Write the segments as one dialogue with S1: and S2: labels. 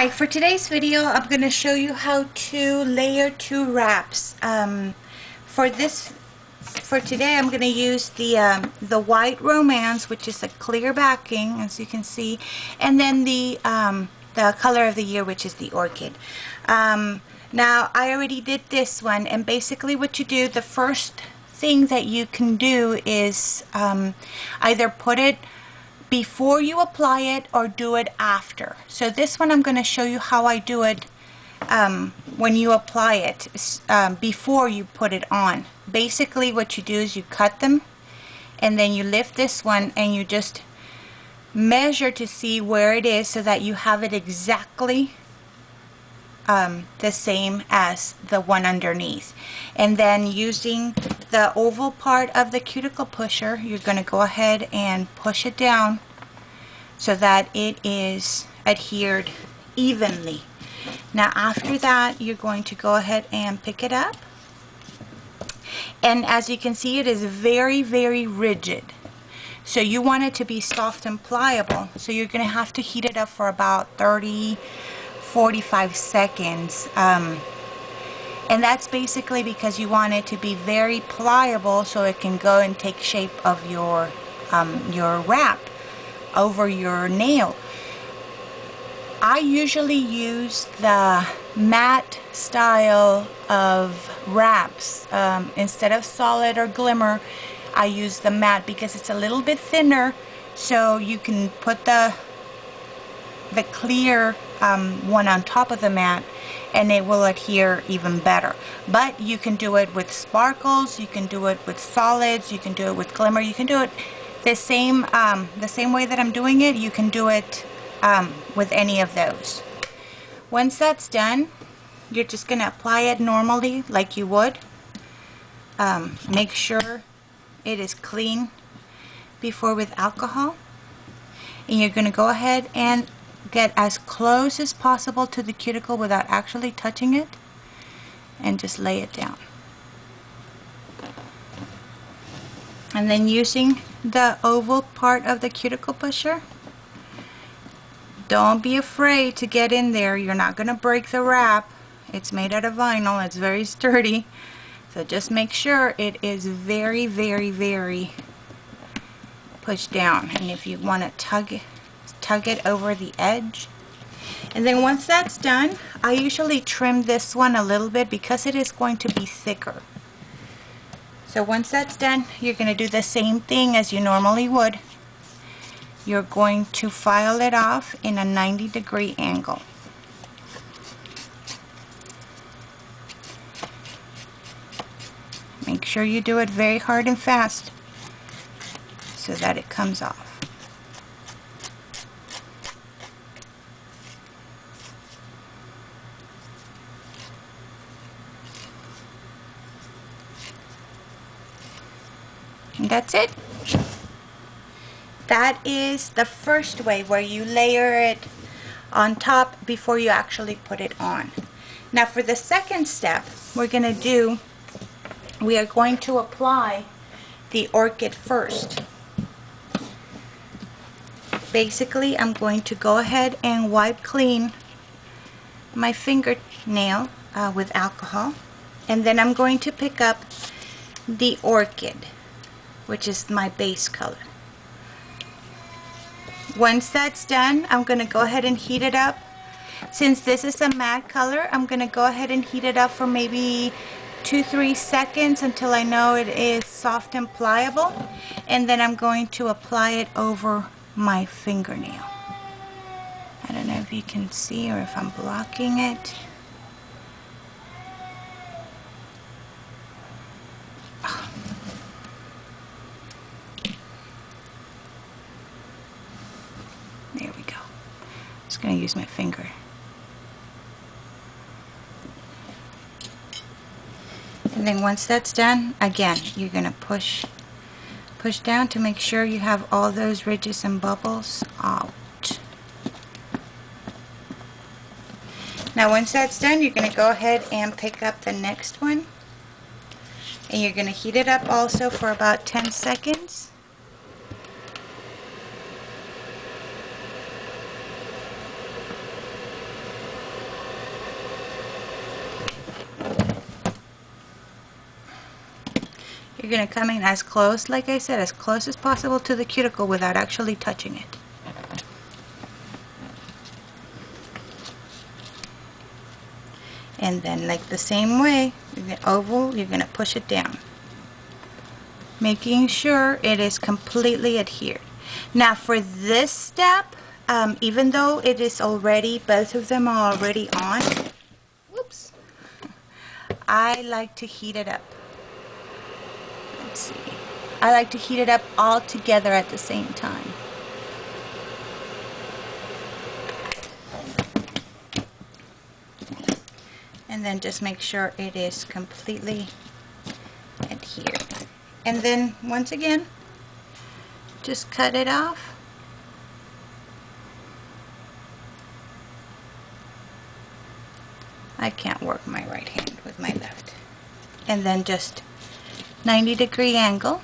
S1: Hi, for today's video I'm going to show you how to layer two wraps. For today I'm going to use the white romance, which is a clear backing as you can see, and then the color of the year, which is the orchid. Now I already did this one, and basically what you do, the first thing that you can do is either put it before you apply it or do it after. So this one I'm going to show you how I do it when you apply it before you put it on. Basically what you do is you cut them and then you lift this one and you just measure to see where it is so that you have it exactly the same as the one underneath. And then using the oval part of the cuticle pusher, you're going to go ahead and push it down so that it is adhered evenly. Now after that, you're going to go ahead and pick it up, and as you can see, it is very, very rigid. So you want it to be soft and pliable, so you're going to have to heat it up for about 45 seconds, and that's basically because you want it to be very pliable so it can go and take shape of your wrap over your nail. I usually use the matte style of wraps instead of solid or glimmer. I use the matte because it's a little bit thinner, so you can put the clear one on top of the matte and it will adhere even better. But you can do it with sparkles, you can do it with solids, you can do it with glimmer, you can do it the same way that I'm doing it. You can do it with any of those. Once that's done, you're just going to apply it normally like you would. Make sure it is clean before with alcohol, and you're going to go ahead and get as close as possible to the cuticle without actually touching it, and just lay it down. And then using the oval part of the cuticle pusher, don't be afraid to get in there. You're not going to break the wrap. It's made out of vinyl. It's very sturdy. So just make sure it is very, very, very pushed down. And if you want to tug it over the edge. And then once that's done, I usually trim this one a little bit because it is going to be thicker. So once that's done, you're going to do the same thing as you normally would. You're going to file it off in a 90-degree angle. Make sure you do it very hard and fast so that it comes off. And that's it. That is the first way, where you layer it on top before you actually put it on. Now for the second step, we are going to apply the orchid first. Basically, I'm going to go ahead and wipe clean my fingernail with alcohol, and then I'm going to pick up the orchid, which is my base color. Once that's done, I'm going to go ahead and heat it up. Since this is a matte color, I'm going to go ahead and heat it up for maybe 2-3 seconds until I know it is soft and pliable, and then I'm going to apply it over my fingernail. I don't know if you can see or if I'm blocking it. There we go. I'm just going to use my finger. And then once that's done, again, you're going to push down to make sure you have all those ridges and bubbles out. Now once that's done, you're going to go ahead and pick up the next one. And you're going to heat it up also for about 10 seconds. You're going to come in as close, like I said, as close as possible to the cuticle without actually touching it. And then, like the same way, the oval, you're going to push it down, making sure it is completely adhered. Now for this step, even though it is already, both of them are already on, whoops, I like to heat it up. Let's see. I like to heat it up all together at the same time. And then just make sure it is completely adhered. And then once again, just cut it off. I can't work my right hand with my left. And then just 90-degree angle.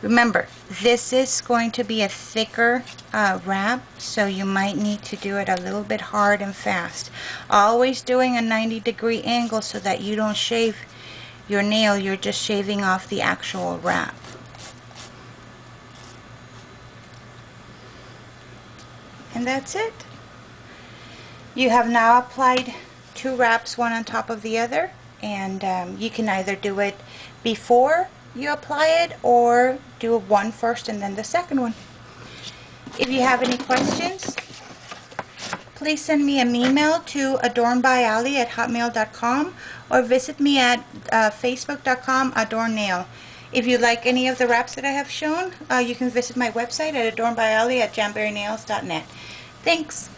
S1: Remember, this is going to be a thicker wrap, so you might need to do it a little bit hard and fast. Always doing a 90-degree angle so that you don't shave your nail, you're just shaving off the actual wrap. And that's it. You have now applied 2 wraps, one on top of the other, and you can either do it before you apply it or do one first and then the second one. If you have any questions, please send me an email to adornbyali@hotmail.com or visit me at facebook.com adornnail. If you like any of the wraps that I have shown, you can visit my website at adornbyali@jamberrynails.net. Thanks.